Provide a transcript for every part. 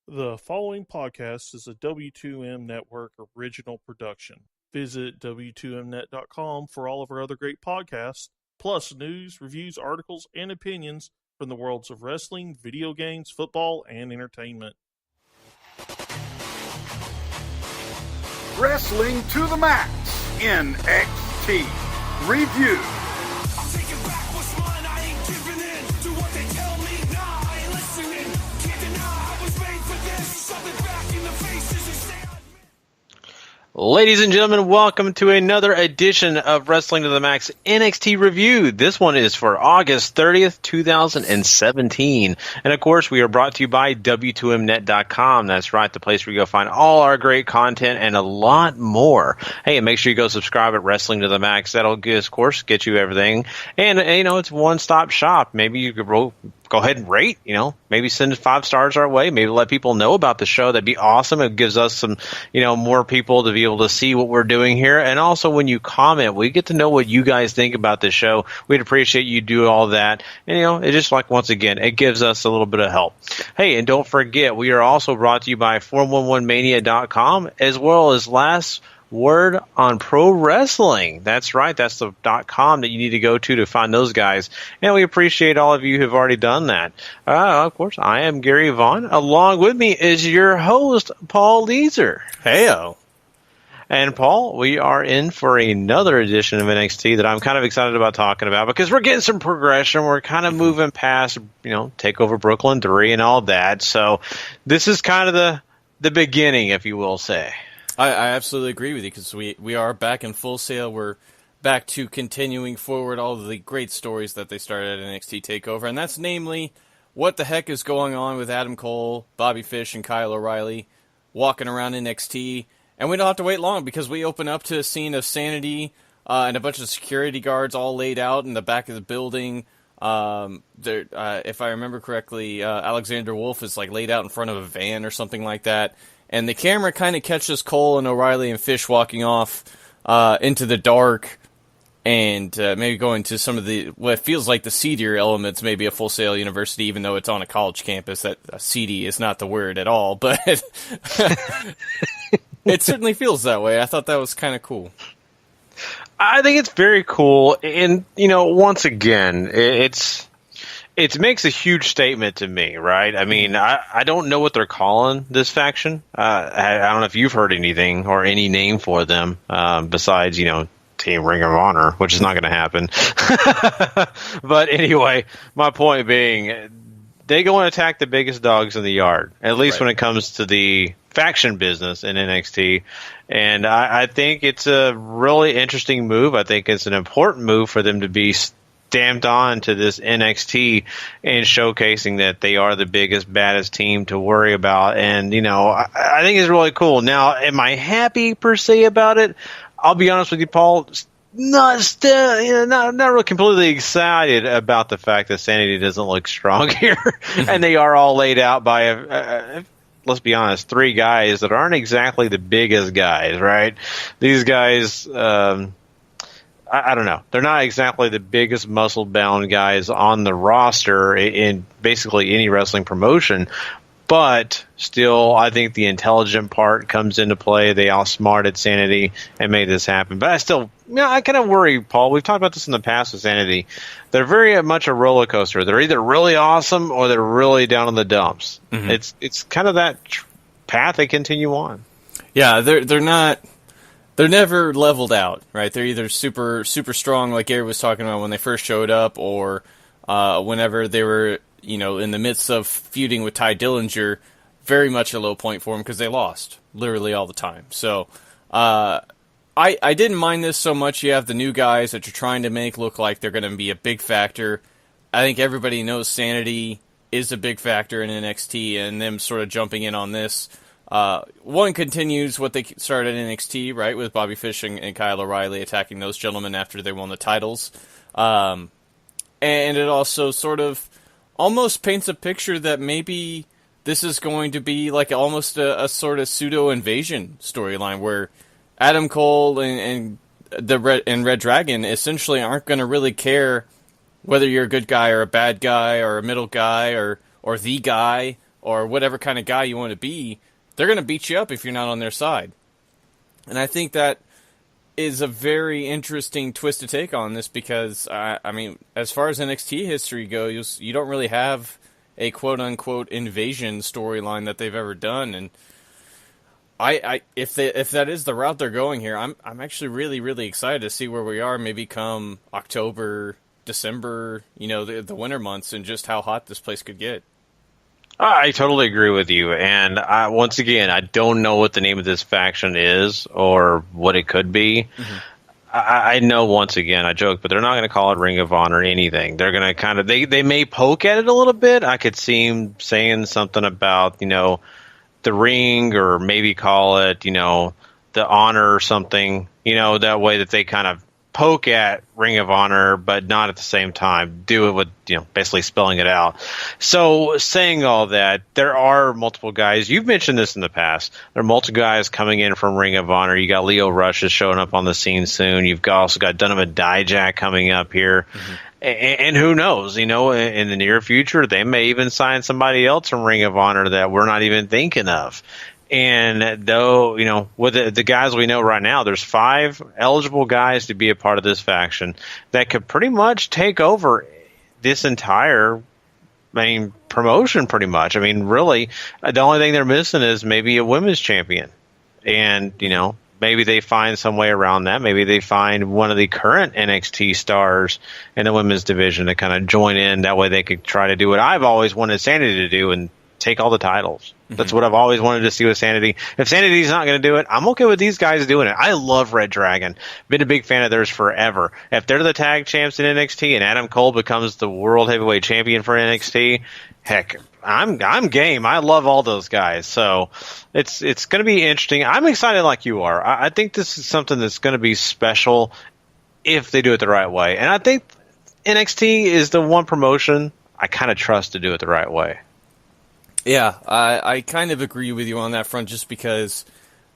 The following podcast is a W2M Network original production. Visit W2Mnet.com for all of our other great podcasts, plus news, reviews, articles, and opinions from the worlds of wrestling, video games, football, and entertainment. Wrestling to the Max NXT Review. I'm taking back what's mine, I ain't giving in to what they tell me. Nah, I ain't listening. Can't deny I was made for this. Shove it back in the faces and say Ladies and gentlemen, welcome to another edition of Wrestling to the Max NXT Review. This one is for August 30th, 2017. And of course, we are brought to you by W2Mnet.com. That's right, the place where you go find all our great content and a lot more. Hey, and make sure you go subscribe at Wrestling to the Max. That'll, of course, get you everything. And, it's a one-stop shop. Maybe you could go ahead and rate, maybe send 5 stars our way, maybe let people know about the show. That'd be awesome. It gives us some, more people to be able to see what we're doing here. And also when you comment, we get to know what you guys think about the show. We'd appreciate you do all that. And, it just like, once again, it gives us a little bit of help. Hey, and don't forget, we are also brought to you by 411mania.com as well as Last Word on Pro Wrestling. That's right. That's the .com that you need to go to find those guys. And we appreciate all of you who've already done that. Of course, I am Gary Vaughan. Along with me is your host, Paul Leazar. Heyo. And Paul, we are in for another edition of NXT that I'm kind of excited about talking about because we're getting some progression. We're kind of moving past, TakeOver Brooklyn 3 and all that. So this is kind of the beginning, if you will say. I absolutely agree with you because we are back in full sail. We're back to continuing forward all of the great stories that they started at NXT TakeOver, and that's namely what the heck is going on with Adam Cole, Bobby Fish, and Kyle O'Reilly walking around NXT. And we don't have to wait long because we open up to a scene of Sanity and a bunch of security guards all laid out in the back of the building. If I remember correctly, Alexander Wolf is laid out in front of a van or something like that. And the camera kind of catches Cole and O'Reilly and Fish walking off into the dark and maybe going to some of what feels like the seedier elements, maybe a Full Sail University, even though it's on a college campus. That seedy is not the word at all, but it certainly feels that way. I thought that was kind of cool. I think it's very cool. And, once again, it makes a huge statement to me, right? I mean, I don't know what they're calling this faction. I don't know if you've heard anything or any name for them besides, Team Ring of Honor, which is not going to happen. But anyway, my point being, they go and attack the biggest dogs in the yard, at least when it comes to the faction business in NXT. And I think it's a really interesting move. I think it's an important move for them to be stamped on to this NXT and showcasing that they are the biggest, baddest team to worry about. And, I think it's really cool. Now, am I happy per se about it? I'll be honest with you, Paul, not really completely excited about the fact that Sanity doesn't look strong here. And they are all laid out by let's be honest, 3 guys that aren't exactly the biggest guys, right? These guys, I don't know. They're not exactly the biggest muscle-bound guys on the roster in basically any wrestling promotion, but still, I think the intelligent part comes into play. They outsmarted Sanity and made this happen. But I kind of worry, Paul. We've talked about this in the past with Sanity. They're very much a roller coaster. They're either really awesome or they're really down in the dumps. Mm-hmm. It's kind of that path they continue on. Yeah, they're not. They're never leveled out, right? They're either super super strong, like Gary was talking about when they first showed up, or whenever they were, in the midst of feuding with Ty Dillinger, very much a low point for them because they lost literally all the time. So I didn't mind this so much. You have the new guys that you're trying to make look like they're going to be a big factor. I think everybody knows Sanity is a big factor in NXT, and them sort of jumping in on this. One continues what they started in NXT, right, with Bobby Fish and Kyle O'Reilly attacking those gentlemen after they won the titles. And it also sort of almost paints a picture that maybe this is going to be like almost a sort of pseudo-invasion storyline where Adam Cole and reDRagon essentially aren't going to really care whether you're a good guy or a bad guy or a middle guy or the guy or whatever kind of guy you want to be, they're going to beat you up if you're not on their side. And I think that is a very interesting twist to take on this because, I mean, as far as NXT history goes, you don't really have a quote-unquote invasion storyline that they've ever done. And if that is the route they're going here, I'm actually really, really excited to see where we are maybe come October, December, the winter months, and just how hot this place could get. I totally agree with you, and once again, I don't know what the name of this faction is or what it could be. Mm-hmm. I know, once again, I joke, but they're not going to call it Ring of Honor or anything. They're going to kind of, they may poke at it a little bit. I could see them saying something about, the ring, or maybe call it, the honor or something, that way that they kind of poke at Ring of Honor, but not at the same time do it with, basically spelling it out. So saying all that, there are multiple guys. You've mentioned this in the past. There are multiple guys coming in from Ring of Honor. You got Lio Rush is showing up on the scene soon. You've also got Donovan Dijak coming up here. Mm-hmm. And who knows, in the near future, they may even sign somebody else from Ring of Honor that we're not even thinking of. And though, with the guys we know right now, there's 5 eligible guys to be a part of this faction that could pretty much take over this entire, promotion pretty much. Really, the only thing they're missing is maybe a women's champion. And, maybe they find some way around that. Maybe they find one of the current NXT stars in the women's division to kind of join in. That way they could try to do what I've always wanted Sanity to do and take all the titles. Mm-hmm. That's what I've always wanted to see with Sanity. If Sanity's not going to do it, I'm okay with these guys doing it. I love reDRagon. Been a big fan of theirs forever. If they're the tag champs in NXT and Adam Cole becomes the world heavyweight champion for NXT, heck, I'm game. I love all those guys. So it's going to be interesting. I'm excited like you are. I think this is something that's going to be special if they do it the right way. And I think NXT is the one promotion I kind of trust to do it the right way. Yeah, I kind of agree with you on that front just because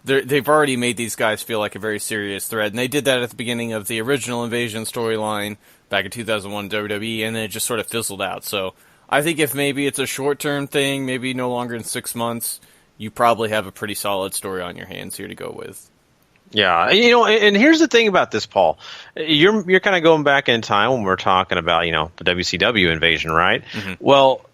they've already made these guys feel like a very serious threat. And they did that at the beginning of the original Invasion storyline back in 2001 WWE, and then it just sort of fizzled out. So I think if maybe it's a short-term thing, maybe no longer than 6 months, you probably have a pretty solid story on your hands here to go with. Yeah, and here's the thing about this, Paul. You're kind of going back in time when we're talking about, the WCW invasion, right? Mm-hmm. Well,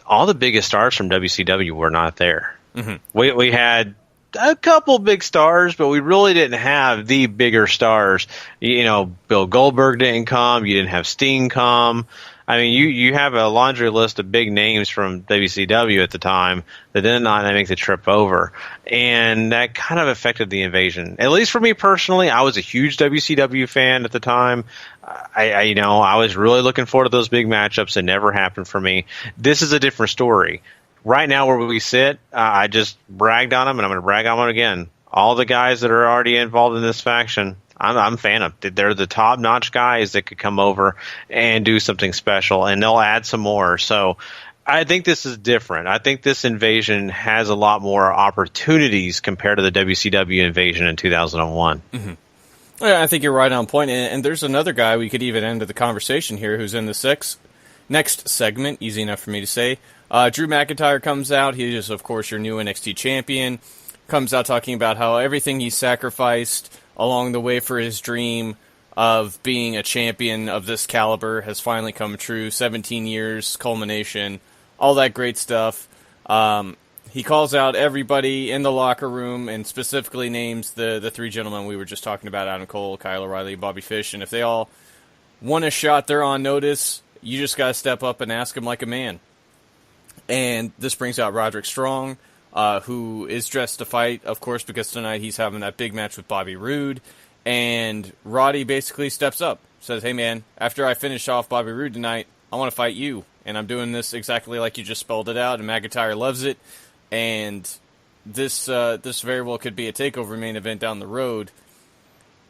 all the biggest stars from WCW were not there. Mm-hmm. We had a couple big stars, but we really didn't have the bigger stars. Bill Goldberg didn't come. You didn't have Sting come. You have a laundry list of big names from WCW at the time that did not make the trip over. And that kind of affected the invasion. At least for me personally, I was a huge WCW fan at the time. I was really looking forward to those big matchups. It never happened for me. This is a different story. Right now where we sit, I just bragged on them, and I'm going to brag on them again. All the guys that are already involved in this faction, I'm a fan of. They're the top-notch guys that could come over and do something special, and they'll add some more. So I think this is different. I think this invasion has a lot more opportunities compared to the WCW invasion in 2001. Mm-hmm. Yeah, I think you're right on point. And there's another guy we could even end the conversation here who's in the next segment, easy enough for me to say. Drew McIntyre comes out. He is, of course, your new NXT champion. Comes out talking about how everything he sacrificed along the way for his dream of being a champion of this caliber has finally come true. 17 years, culmination, all that great stuff. He calls out everybody in the locker room and specifically names the 3 gentlemen we were just talking about, Adam Cole, Kyle O'Reilly, Bobby Fish. And if they all want a shot, they're on notice. You just got to step up and ask him like a man. And this brings out Roderick Strong, who is dressed to fight, of course, because tonight he's having that big match with Bobby Roode. And Roddy basically steps up, says, hey, man, after I finish off Bobby Roode tonight, I want to fight you. And I'm doing this exactly like you just spelled it out. And McIntyre loves it. And this very well could be a TakeOver main event down the road.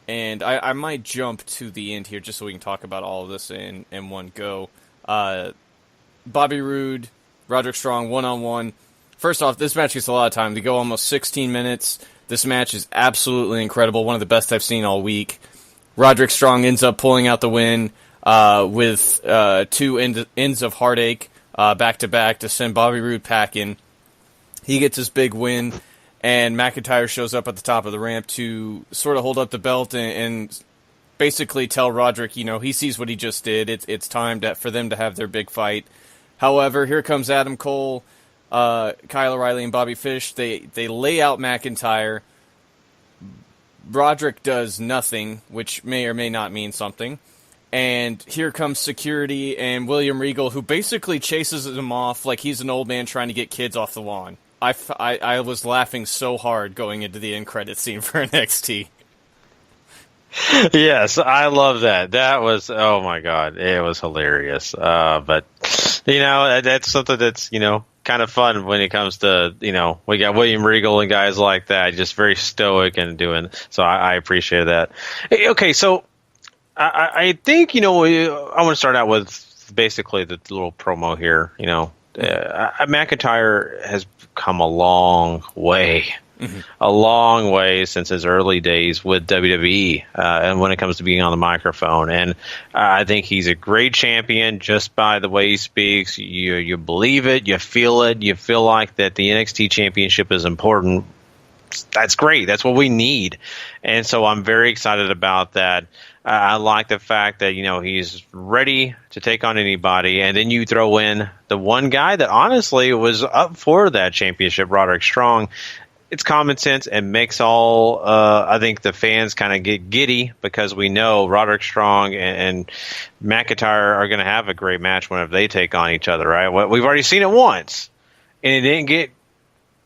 And I might jump to the end here just so we can talk about all of this in one go. Bobby Roode, Roderick Strong, one-on-one. First off, this match gets a lot of time. They go almost 16 minutes. This match is absolutely incredible. One of the best I've seen all week. Roderick Strong ends up pulling out the win with 2 ends of heartache. back-to-back to send Bobby Roode packing. He gets his big win, and McIntyre shows up at the top of the ramp to sort of hold up the belt and basically tell Roderick, he sees what he just did. It's time for them to have their big fight. However, here comes Adam Cole, Kyle O'Reilly, and Bobby Fish. They lay out McIntyre. Roderick does nothing, which may or may not mean something. And here comes security and William Regal, who basically chases him off like he's an old man trying to get kids off the lawn. I was laughing so hard going into the end credit scene for NXT. Yes, I love that. That was, oh my God, it was hilarious. But, that's something that's, kind of fun when it comes to, we got William Regal and guys like that, just very stoic and doing, so I appreciate that. Okay, so I think, I want to start out with basically the little promo here, McIntyre has come a long way. Mm-hmm. A long way since his early days with WWE, and when it comes to being on the microphone. And I think he's a great champion just by the way he speaks. You believe it, you feel it, you feel like that the NXT championship is important. That's great. That's what we need. And so I'm very excited about that. I like the fact that, he's ready to take on anybody. And then you throw in the one guy that honestly was up for that championship, Roderick Strong. It's common sense and makes all, I think, the fans kind of get giddy because we know Roderick Strong and McIntyre are going to have a great match whenever they take on each other, right? Well, we've already seen it once, and it didn't get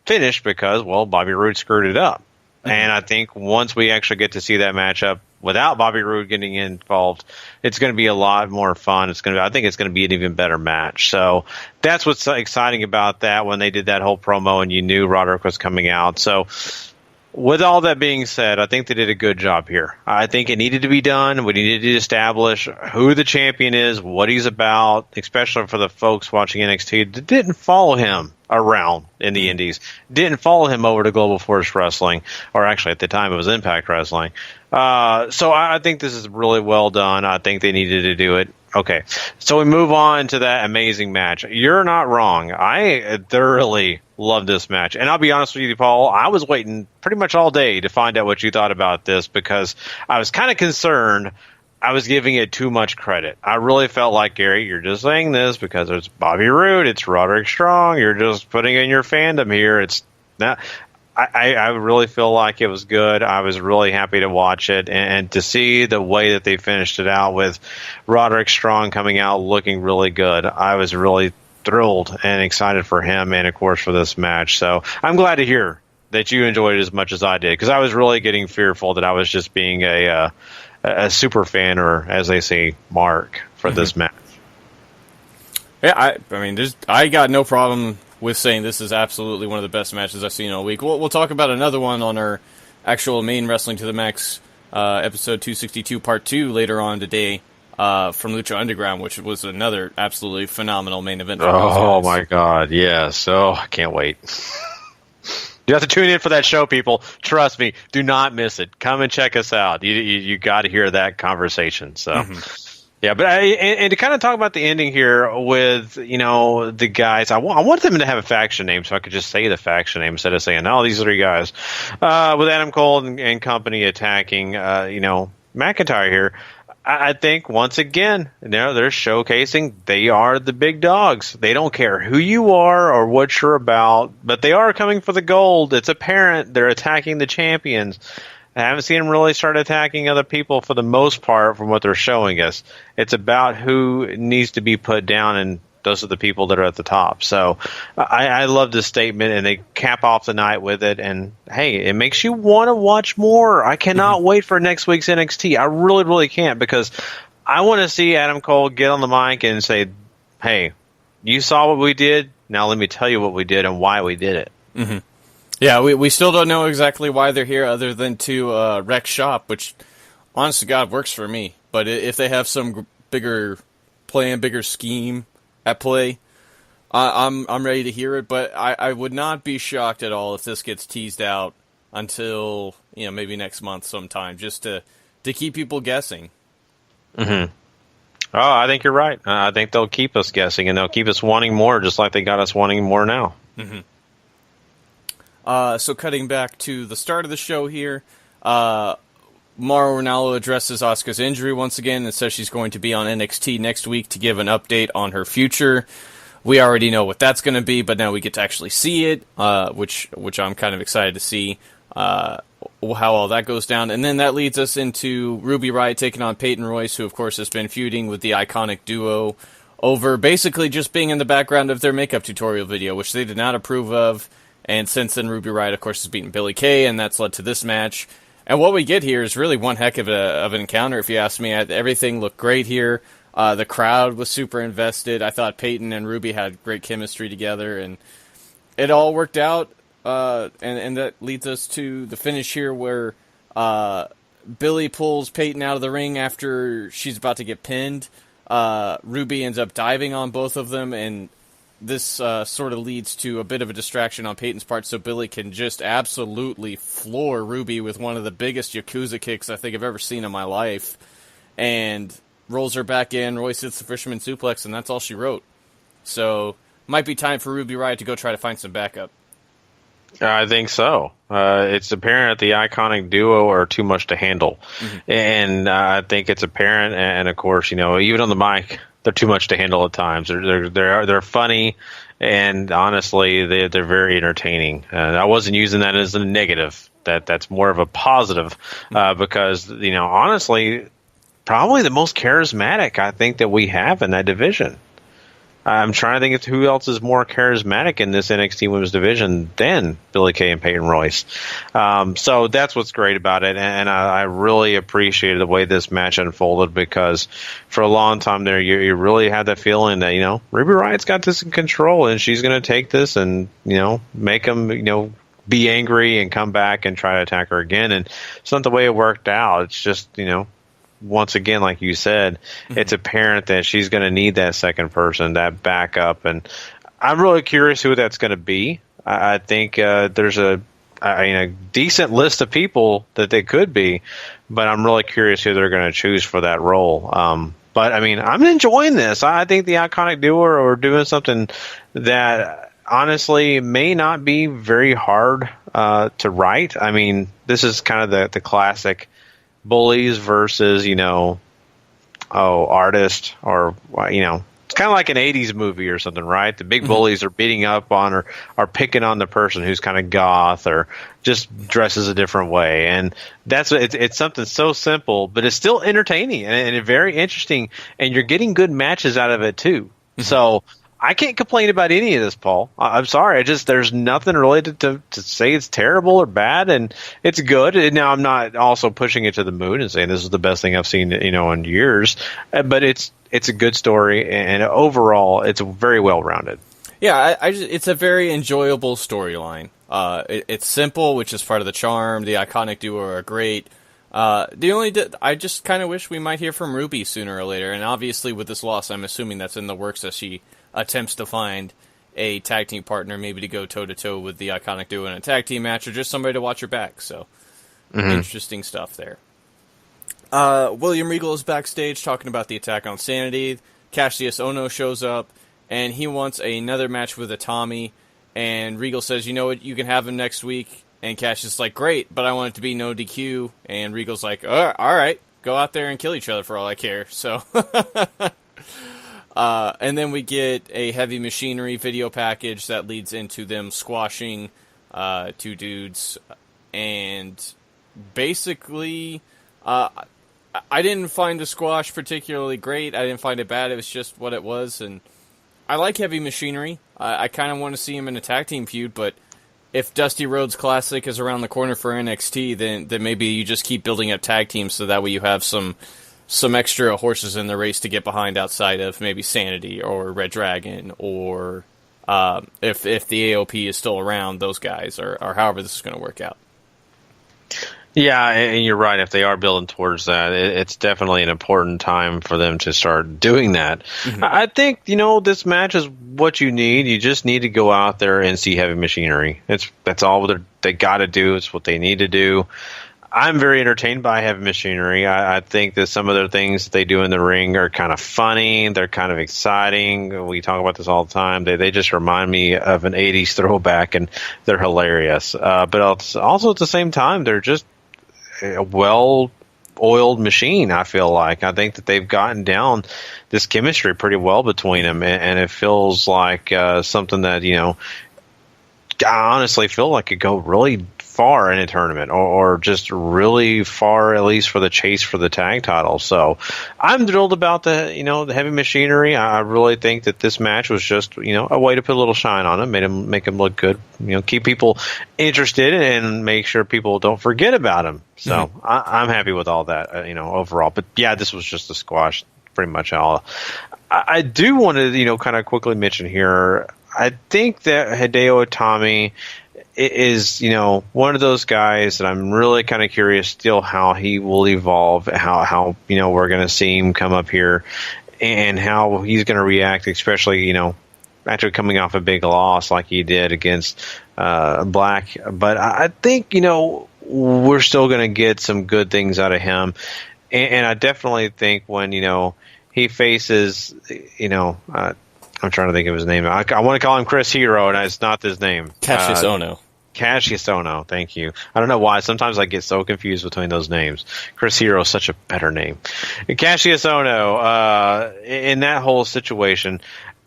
finished because, Bobby Roode screwed it up. Mm-hmm. And I think once we actually get to see that matchup without Bobby Roode getting involved, it's going to be a lot more fun. I think it's going to be an even better match. So that's what's exciting about that when they did that whole promo and you knew Roderick was coming out. So with all that being said, I think they did a good job here. I think it needed to be done. We needed to establish who the champion is, what he's about, especially for the folks watching NXT that didn't follow him around in the Indies, didn't follow him over to Global Force Wrestling, or actually at the time it was Impact Wrestling. So I think this is really well done. I think they needed to do it. Okay, so we move on to that amazing match. You're not wrong. I thoroughly love this match. And I'll be honest with you, Paul, I was waiting pretty much all day to find out what you thought about this because I was kind of concerned I was giving it too much credit. I really felt like, Gary, you're just saying this because it's Bobby Roode, it's Roderick Strong, you're just putting in your fandom here. It's not... I really feel like it was good. I was really happy to watch it and to see the way that they finished it out with Roderick Strong coming out looking really good. I was really thrilled and excited for him and, of course, for this match. So I'm glad to hear that you enjoyed it as much as I did because I was really getting fearful that I was just being a super fan or, as they say, mark for this match. Yeah, I got no problem with saying this is absolutely one of the best matches I've seen all week. We'll talk about another one on our actual main Wrestling to the Max episode 262 part 2 later on today from Lucha Underground, which was another absolutely phenomenal main event. Oh my God, yes. Oh, I can't wait. You have to tune in for that show, people. Trust me, do not miss it. Come and check us out. You got to hear that conversation. So. Mm-hmm. Yeah, but and to kind of talk about the ending here with, the guys, I want them to have a faction name so I could just say the faction name instead of saying, these three guys. With Adam Cole and company attacking, McIntyre here, I think once again, they're showcasing they are the big dogs. They don't care who you are or what you're about, but they are coming for the gold. It's apparent they're attacking the champions. I haven't seen them really start attacking other people for the most part from what they're showing us. It's about who needs to be put down, and those are the people that are at the top. So I love this statement, and they cap off the night with it. And, hey, it makes you want to watch more. I cannot wait for next week's NXT. I really, really can't because I want to see Adam Cole get on the mic and say, hey, you saw what we did. Now let me tell you what we did and why we did it. Mm-hmm. Yeah, we still don't know exactly why they're here other than to wreck shop, which, honest to God, works for me. But if they have some bigger plan, bigger scheme at play, I'm ready to hear it. But I would not be shocked at all if this gets teased out until maybe next month sometime, just to keep people guessing. Mm-hmm. Oh, I think you're right. I think they'll keep us guessing, and they'll keep us wanting more, just like they got us wanting more now. Mm-hmm. So cutting back to the start of the show here, Mauro Ranallo addresses Asuka's injury once again and says she's going to be on NXT next week to give an update on her future. We already know what that's going to be, but now we get to actually see it, which I'm kind of excited to see how all that goes down. And then that leads us into Ruby Riot taking on Peyton Royce, who of course has been feuding with the iconic duo over basically just being in the background of their makeup tutorial video, which they did not approve of. And since then, Ruby Riot, of course, has beaten Billie Kay, and that's led to this match. And what we get here is really one heck of an encounter, if you ask me. Everything looked great here. The crowd was super invested. I thought Peyton and Ruby had great chemistry together, and it all worked out. And that leads us to the finish here, where Billie pulls Peyton out of the ring after she's about to get pinned. Ruby ends up diving on both of them, and this sort of leads to a bit of a distraction on Peyton's part, so Billie can just absolutely floor Ruby with one of the biggest Yakuza kicks I think I've ever seen in my life, and rolls her back in. Royce hits the fisherman suplex, and that's all she wrote. So, might be time for Ruby Riot to go try to find some backup. I think so. It's apparent the iconic duo are too much to handle, and I think it's apparent. And of course, even on the mic, they're too much to handle at times. They're funny, and honestly, they're very entertaining. I wasn't using that as a negative. That's more of a positive, because honestly, probably the most charismatic I think that we have in that division. I'm trying to think of who else is more charismatic in this NXT Women's division than Billie Kay and Peyton Royce. So that's what's great about it, and I really appreciated the way this match unfolded, because for a long time there, you really had that feeling that, Ruby Riot's got this in control, and she's going to take this and, make them, be angry and come back and try to attack her again. And it's not the way it worked out. It's just, once again, like you said, it's apparent that she's going to need that second person, that backup, and I'm really curious who that's going to be. I think there's a decent list of people that they could be, but I'm really curious who they're going to choose for that role. But I'm enjoying this. I think the iconic duo are doing something that honestly may not be very hard to write. This is kind of the classic bullies versus, artist, or, it's kind of like an 80s movie or something, right? The big bullies are beating up on or are picking on the person who's kind of goth or just dresses a different way. And it's something so simple, but it's still entertaining and very interesting, and you're getting good matches out of it too. So I can't complain about any of this, Paul. I'm sorry. There's nothing really to say it's terrible or bad, and it's good. And now I'm not also pushing it to the moon and saying this is the best thing I've seen, in years. But it's a good story, and overall, it's very well rounded. Yeah, it's a very enjoyable storyline. It's simple, which is part of the charm. The iconic duo are great. I just kind of wish we might hear from Ruby sooner or later. And obviously, with this loss, I'm assuming that's in the works as she attempts to find a tag team partner, maybe to go toe-to-toe with the iconic duo in a tag team match, or just somebody to watch her back. So, interesting stuff there. William Regal is backstage talking about the attack on Sanity. Cassius Ohno shows up, and he wants another match with Itami. And Regal says, you know what, you can have him next week. And Cassius is like, great, but I want it to be no DQ. And Regal's like, all right, go out there and kill each other for all I care. So... and then we get a Heavy Machinery video package that leads into them squashing two dudes. And basically, I didn't find the squash particularly great. I didn't find it bad. It was just what it was. And I like Heavy Machinery. I kind of want to see him in a tag team feud, but if Dusty Rhodes Classic is around the corner for NXT, then maybe you just keep building up tag teams so that way you have some extra horses in the race to get behind outside of maybe Sanity or reDRagon, or if the AOP is still around, those guys, or however this is going to work out. Yeah, and you're right. If they are building towards that, it's definitely an important time for them to start doing that. I think, this match is what you need. You just need to go out there and see Heavy Machinery. That's all they got to do. It's what they need to do. I'm very entertained by Heavy Machinery. I think that some of the things that they do in the ring are kind of funny. They're kind of exciting. We talk about this all the time. They just remind me of an 80s throwback, and they're hilarious. But also at the same time, they're just a well-oiled machine, I feel like. I think that they've gotten down this chemistry pretty well between them, and it feels like something that, I honestly feel like could go really far in a tournament, or just really far, at least for the chase for the tag title. So I'm thrilled about the Heavy Machinery. I really think that this match was just a way to put a little shine on him, make him look good, keep people interested, and make sure people don't forget him. So I'm happy with all that, overall. But yeah, this was just a squash, pretty much all. I do want to kind of quickly mention here, I think that Hideo Itami is, one of those guys that I'm really kind of curious still how he will evolve, how we're going to see him come up here, and how he's going to react, especially, after coming off a big loss like he did against Black. But I think, we're still going to get some good things out of him. And I definitely think when, he faces, I'm trying to think of his name. I want to call him Chris Hero, and it's not his name. Cassius Ohno. Cassius Ohno, thank you. I don't know why. Sometimes I get so confused between those names. Chris Hero is such a better name. Cassius Ohno, in that whole situation,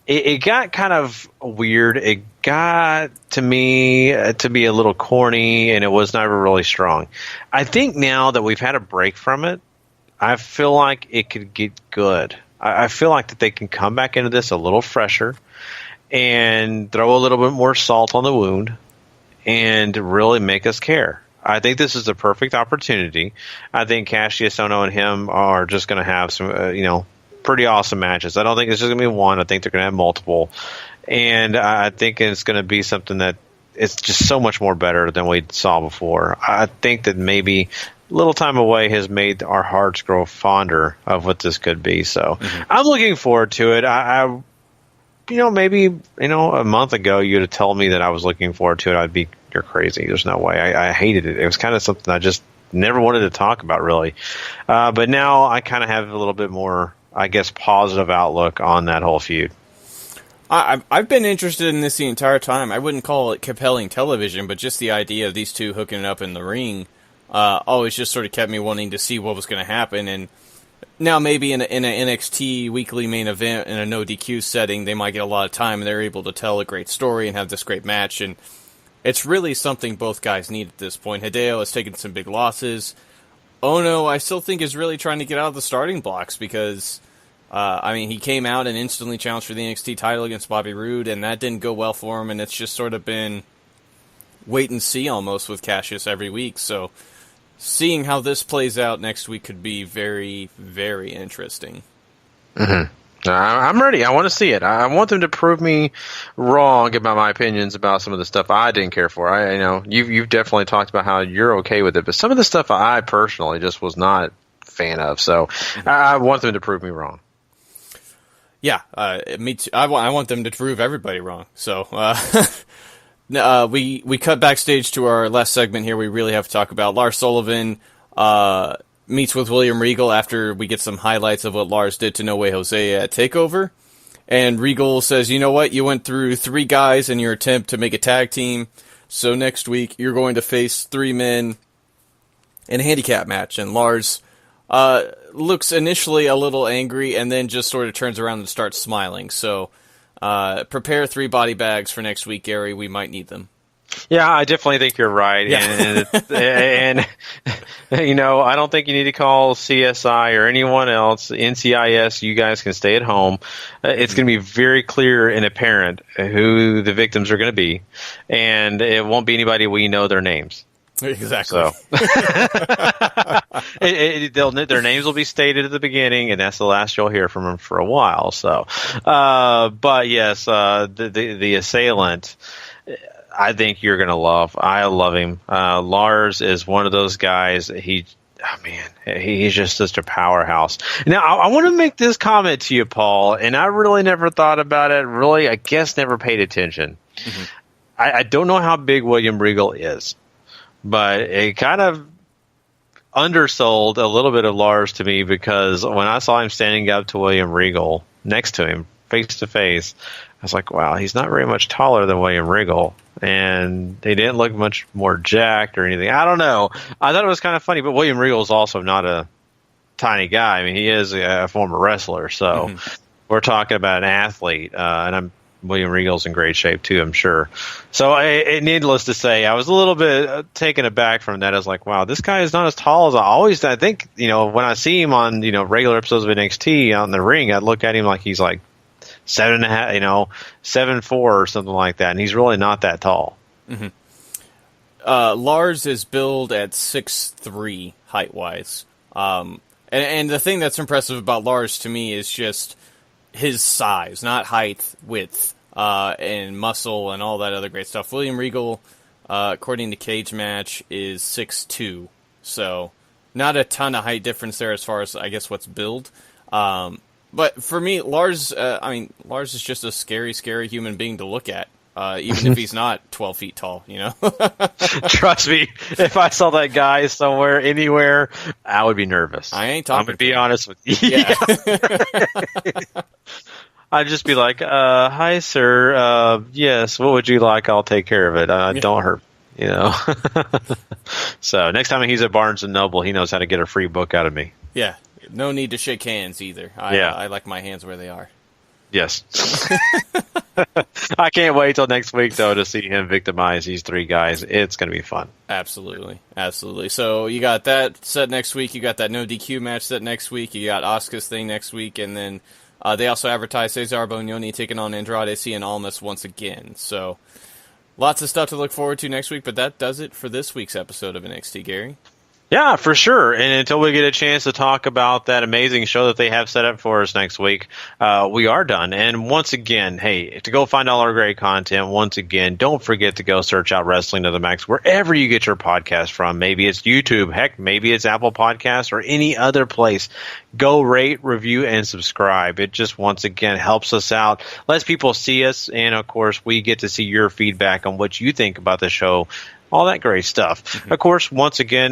it got kind of weird. It got, to me, to be a little corny, and it was never really strong. I think now that we've had a break from it, I feel like it could get good. I feel like that they can come back into this a little fresher and throw a little bit more salt on the wound and really make us care. I think this is the perfect opportunity. I think Cassius Ohno and him are just going to have some, pretty awesome matches. I don't think it's just going to be one. I think they're going to have multiple. And I think it's going to be something that it's just so much more better than we saw before. I think that maybe little time away has made our hearts grow fonder of what this could be. So I'm looking forward to it. I maybe, a month ago you'd have told me that I was looking forward to it. You're crazy. There's no way. I hated it. It was kind of something I just never wanted to talk about, really. But now I kind of have a little bit more, I guess, positive outlook on that whole feud. I've been interested in this the entire time. I wouldn't call it compelling television, but just the idea of these two hooking it up in the ring always just sort of kept me wanting to see what was going to happen. And now maybe in an NXT weekly main event in a no DQ setting, they might get a lot of time and they're able to tell a great story and have this great match. And it's really something both guys need at this point. Hideo has taken some big losses. Ohno, I still think, is really trying to get out of the starting blocks because, he came out and instantly challenged for the NXT title against Bobby Roode, and that didn't go well for him, and it's just sort of been wait and see almost with Cassius every week. So seeing how this plays out next week could be very, very interesting. I'm ready. I want to see it. I want them to prove me wrong about my opinions about some of the stuff I didn't care for. I know you've definitely talked about how you're okay with it, but some of the stuff I personally just was not a fan of. So I want them to prove me wrong. Yeah, me too. I want them to prove everybody wrong. So we cut backstage to our last segment here. We really have to talk about Lars Sullivan meets with William Regal after we get some highlights of what Lars did to No Way Jose at TakeOver. And Regal says, you know what? You went through 3 guys in your attempt to make a tag team. So next week you're going to face 3 men in a handicap match. And Lars looks initially a little angry and then just sort of turns around and starts smiling. So prepare 3 body bags for next week, Gary. We might need them. Yeah, I definitely think you're right. Yeah. And I don't think you need to call CSI or anyone else. NCIS, you guys can stay at home. It's going to be very clear and apparent who the victims are going to be. And it won't be anybody we know their names. Exactly. So their names will be stated at the beginning, and that's the last you'll hear from them for a while. So, but yes, the assailant, I think you're going to love. I love him. Lars is one of those guys. He's just such a powerhouse. Now, I want to make this comment to you, Paul, and I really never thought about it. Really, I guess never paid attention. I don't know how big William Regal is, but it kind of undersold a little bit of Lars to me, because when I saw him standing up to William Regal next to him, face to face, I was like, wow, he's not very much taller than William Regal. And they didn't look much more jacked or anything. I don't know. I thought it was kind of funny, but William Regal is also not a tiny guy. I mean, he is a former wrestler. So we're talking about an athlete. And William Regal's in great shape too, I'm sure. So needless to say, I was a little bit taken aback from that. I was like, wow, this guy is not as tall as I think, when I see him on, regular episodes of NXT out in the ring, I look at him like he's like 7.5, 7'4" or something like that. And he's really not that tall. Mm-hmm. Lars is billed at 6'3" height wise. And the thing that's impressive about Lars to me is just his size, not height, width, and muscle and all that other great stuff. William Regal, according to Cage Match, is 6'2", so not a ton of height difference there as far as, I guess, what's billed. But for me, Lars is just a scary, scary human being to look at, even if he's not 12 feet tall, Trust me, if I saw that guy somewhere, anywhere, I would be nervous. I ain't talking. I'm going to be honest with you. Yeah. I'd just be like, hi, sir. Yes, what would you like? I'll take care of it. Don't hurt, So next time he's at Barnes & Noble, he knows how to get a free book out of me. Yeah. No need to shake hands either. I like my hands where they are. Yes. I can't wait till next week, though, to see him victimize these three guys. It's going to be fun. Absolutely. Absolutely. So you got that set next week. You got that no DQ match set next week. You got Asuka's thing next week. And then they also advertise Cesar Bononi taking on Andrade Cien Almas once again. So lots of stuff to look forward to next week. But that does it for this week's episode of NXT, Gary. Yeah, for sure. And until we get a chance to talk about that amazing show that they have set up for us next week, we are done. And once again, hey, to go find all our great content, once again, don't forget to go search out Wrestling to the Max wherever you get your podcast from. Maybe it's YouTube, heck, maybe it's Apple Podcasts or any other place. Go rate, review, and subscribe. It just, once again, helps us out, lets people see us, and, of course, we get to see your feedback on what you think about the show. All that great stuff. Mm-hmm. Of course, once again,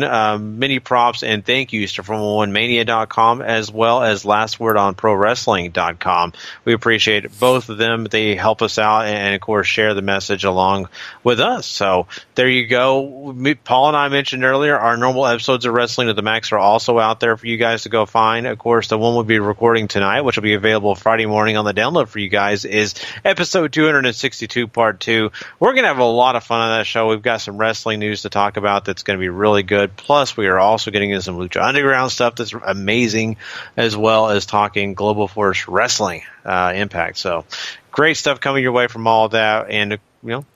many props and thank yous to Formula1Mania.com as well as LastWordOnProWrestling.com. We appreciate both of them. They help us out and, of course, share the message along with us. So there you go. Paul and I mentioned earlier, our normal episodes of Wrestling to the Max are also out there for you guys to go find. Of course, the one we'll be recording tonight, which will be available Friday morning on the download for you guys, is episode 262, part 2. We're going to have a lot of fun on that show. We've got some wrestling news to talk about that's going to be really good. Plus, we are also getting into some Lucha Underground stuff that's amazing, as well as talking Global Force Wrestling Impact. So, great stuff coming your way from all of that. And,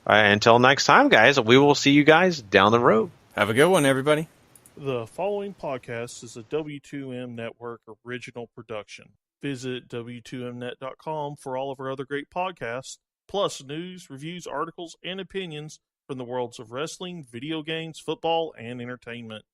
until next time, guys, we will see you guys down the road. Have a good one, everybody. The following podcast is a W2M Network original production. Visit W2Mnet.com for all of our other great podcasts, plus news, reviews, articles, and opinions from the worlds of wrestling, video games, football, and entertainment.